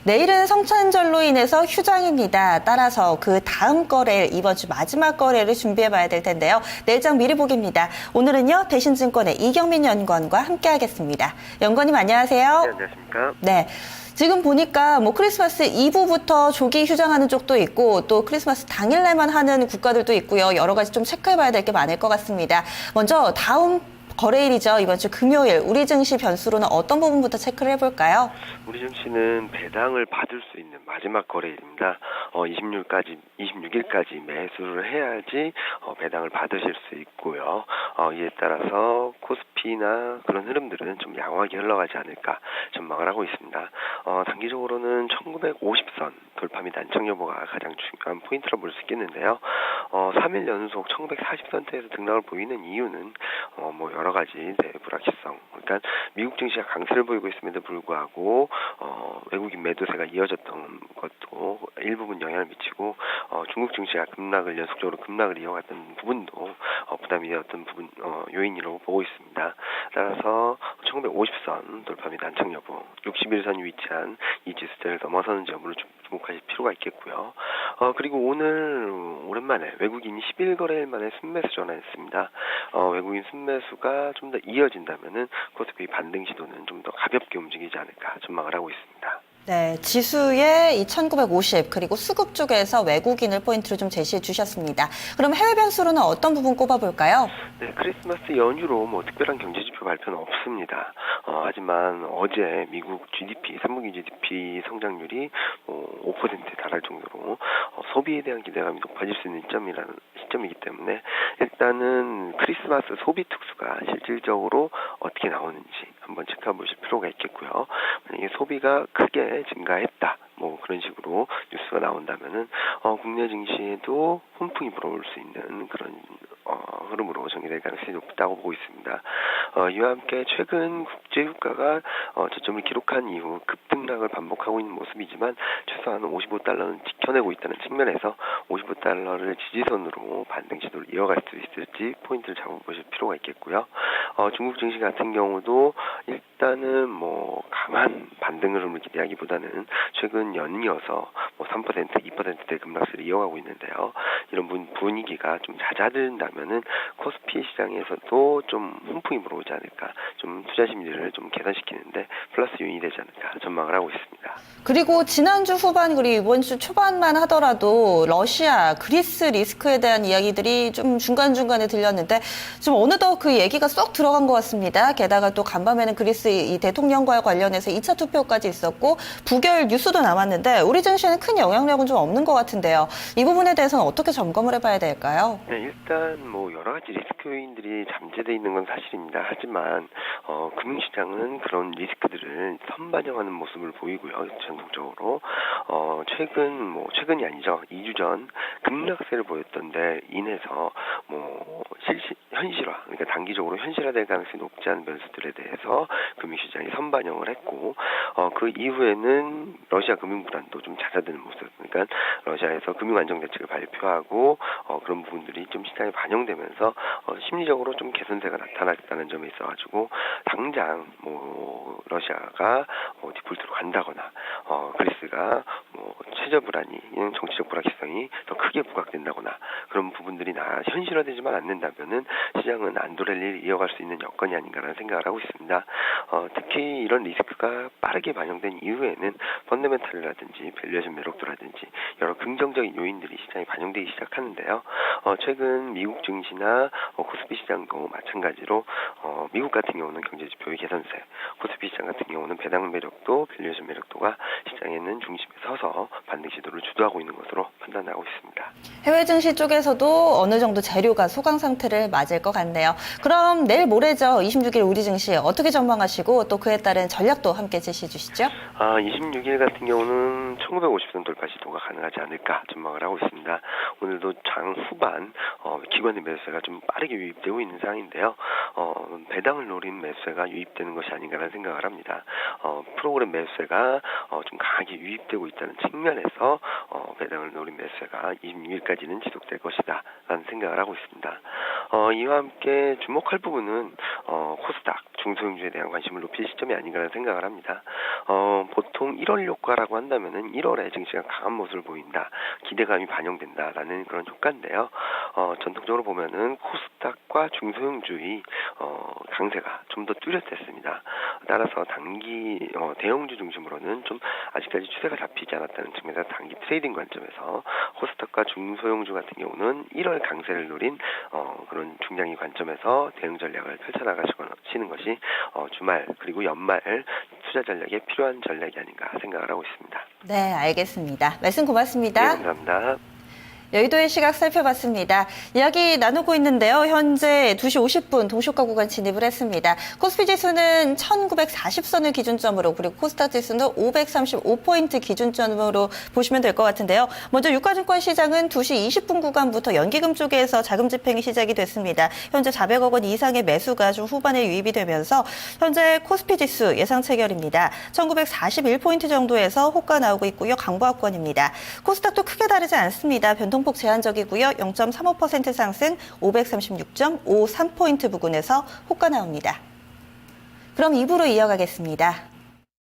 내일은 성탄절로 인해서 휴장입니다. 따라서 그 다음 거래일, 이번 주 마지막 거래를 준비해봐야 될 텐데요. 내일장 미리 보기입니다. 오늘은요, 대신증권의 이경민 연구원과 함께하겠습니다. 연구원님 안녕하세요. 네, 안녕하십니까. 네. 지금 보니까 뭐 크리스마스 이브부터 조기 휴장하는 쪽도 있고 또 크리스마스 당일날만 하는 국가들도 있고요. 여러 가지 좀 체크해봐야 될 게 많을 것 같습니다. 먼저 다음 거래일이죠. 이번 주 금요일 우리 증시 변수로는 어떤 부분부터 체크를 해볼까요? 우리 증시는 배당을 받을 수 있는 마지막 거래일입니다. 26일까지 매수를 해야지 배당을 받으실 수 있고요. 이에 따라서 코스피나 그런 흐름들은 좀 양호하게 흘러가지 않을까 전망을 하고 있습니다. 단기적으로는 1950선 돌파 및 안착 여부가 가장 중요한 포인트라 볼 수 있겠는데요. 3일 연속 1940선대에서 등락을 보이는 이유는 여러 가지 불확실성. 그러니까 미국 증시가 강세를 보이고 있음에도 불구하고 외국인 매도세가 이어졌던 것도 일부분 영향을 미치고 중국 증시가 연속적으로 급락을 이어갔던 부분도 부담이 되었던 부분 요인이라고 보고 있습니다. 따라서 1950선 돌파 및 안착 여부, 61선이 위치한 이 지수대를 넘어서는지 여부를 주목하실 필요가 있겠고요. 그리고 오늘 오랜만에 외국인이 11거래일 만에 순매수 전환했습니다. 외국인 순매수가 좀 더 이어진다면은 코스피 반등 시도는 좀 더 가볍게 움직이지 않을까 전망을 하고 있습니다. 네, 지수의 이 1950 그리고 수급 쪽에서 외국인을 포인트로 좀 제시해 주셨습니다. 그럼 해외 변수로는 어떤 부분 꼽아볼까요? 네, 크리스마스 연휴로 특별한 경제지표 발표는 없습니다. 하지만 어제 미국 GDP, 3분기 GDP 성장률이 5%에 달할 정도로 소비에 대한 기대감이 높아질 수 있는 시점이기 때문에 일단은 크리스마스 소비 특수가 실질적으로 어떻게 나오는지 한번 체크해 보실 필요가 있겠고요. 만약에 소비가 크게 증가했다. 그런 식으로 뉴스가 나온다면은 국내 증시에도 훈풍이 불어올 수 있는 그런 흐름으로 전개될 가능성이 높다고 보고 있습니다. 이와 함께 최근 국제유가가 저점을 기록한 이후 급등락을 반복하고 있는 모습이지만 최소한 55달러는 지켜내고 있다는 측면에서 55달러를 지지선으로 반등 시도를 이어갈 수 있을지 포인트를 잡아보실 필요가 있겠고요. 중국 증시 같은 경우도 일단은 강한 반등 흐름을 기대하기보다는 최근 연이어서 3%, 2%대 급락세를 이어가고 있는데요. 이런 분위기가 좀 잦아든다면은 코스피 시장에서도 좀 훈풍이 불어오지 않을까, 좀 투자 심리를 좀 개선시키는데 플러스 요인이 되지 않을까 전망을 하고 있습니다. 그리고 지난주 후반 그리고 이번 주 초반만 하더라도 러시아, 그리스 리스크에 대한 이야기들이 좀 중간중간에 들렸는데 좀 어느덧 그 얘기가 쏙 들어간 것 같습니다. 게다가 또 간밤에는 그리스 이 대통령과 관련해서 2차 투표까지 있었고 부결 뉴스도 남았는데 우리 증시에는 큰 영향력은 좀 없는 것 같은데요. 이 부분에 대해서는 어떻게 점검을 해봐야 될까요? 네, 일단 여러 가지 리스크 요인들이 잠재되어 있는 건 사실입니다. 하지만 금융시장은 그런 리스크들을 선반영하는 모습을 보이고요. 전국적으로 최근이 아니죠. 2주 전 급락세를 보였던 데 인해서 현실화, 그러니까 단기적으로 현실화될 가능성이 높지 않은 변수들에 대해서 금융시장이 선반영을 했고 그 이후에는 러시아 금융 불안도 좀 잦아드는 모습, 그러니까 러시아에서 금융 안정 대책을 발표하고 그런 부분들이 좀 시장에 반영되면서 심리적으로 좀 개선세가 나타났다는 점에 있어가지고 당장 러시아가 디폴트로 간다거나 그리스가 최저 불안이 정치적 불확실성이 더 크게 부각된다거나 그런 부분들이 현실화되지만 않는다면은 시장은 안도랠리를 이어갈 수 있는 여건이 아닌가라는 생각을 하고 있습니다. 특히 이런 리스크가 빠르게 반영된 이후에는 펀더멘탈이라든지 밸류에이션 매력도라든지 여러 긍정적인 요인들이 시장에 반영되기 시작하는데요. 최근 미국 증시나 코스피 시장도 마찬가지로 미국 같은 경우는 경제지표의 개선세, 코스피 시장 같은 경우는 배당 매력도, 밸류에이션 매력도가 시장에는 중심에 서서 반등 시도를 주도하고 있는 것으로 판단하고 있습니다. 해외 증시 쪽에서도 어느 정도 재료가 소강 상태를 맞을 것 같네요. 그럼 내일 모레죠. 26일 우리 증시 어떻게 전망하시고 또 그에 따른 전략도 함께 제시해 주시죠. 26일 같은 경우는 1950선 돌파 시도가 가능하지 않을까 전망을 하고 있습니다. 오늘도 장 후반 기관의 매수세가 좀 빠르게 유입되고 있는 상황인데요. 배당을 노린 매수세가 유입되는 것이 아닌가라는 생각을 합니다. 프로그램 매수세가 좀 강하게 유입되고 있다는 측면에서 배당을 노린 매수세가 26일까지는 지속될 것이다 라는 생각을 하고 있습니다. 이와 함께 주목할 부분은 코스닥 중소형주에 대한 관심을 높일 시점이 아닌가라는 생각을 합니다. 보통 1월 효과라고 한다면은 1월에 증시가 강한 모습을 보인다, 기대감이 반영된다라는 그런 효과인데요. 전통적으로 보면은 코스닥과 중소형주의 강세가 좀 더 뚜렷했습니다. 따라서 단기 대형주 중심으로는 좀 아직까지 추세가 잡히지 않았다는 측면에서 단기 트레이딩 관점에서 코스닥과 중소형주 같은 경우는 1월 강세를 노린 그런 중장기 관점에서 대응 전략을 펼쳐나가시는 것이 주말 그리고 연말 투자 전략에 필요한 전략이 아닌가 생각을 하고 있습니다. 네, 알겠습니다. 말씀 고맙습니다. 네, 감사합니다. 여의도의 시각 살펴봤습니다. 이야기 나누고 있는데요. 현재 2시 50분 동시효과 구간 진입을 했습니다. 코스피 지수는 1940선을 기준점으로, 그리고 코스닥 지수는 535포인트 기준점으로 보시면 될 것 같은데요. 먼저 유가증권 시장은 2시 20분 구간부터 연기금 쪽에서 자금 집행이 시작이 됐습니다. 현재 400억 원 이상의 매수가 좀 후반에 유입이 되면서 현재 코스피 지수 예상 체결입니다. 1941포인트 정도에서 호가 나오고 있고요. 강보합권입니다. 코스닥도 크게 다르지 않습니다. 변동폭 제한적이고요. 0.35% 상승 536.53포인트 부근에서 호가 나옵니다. 그럼 2부로 이어가겠습니다.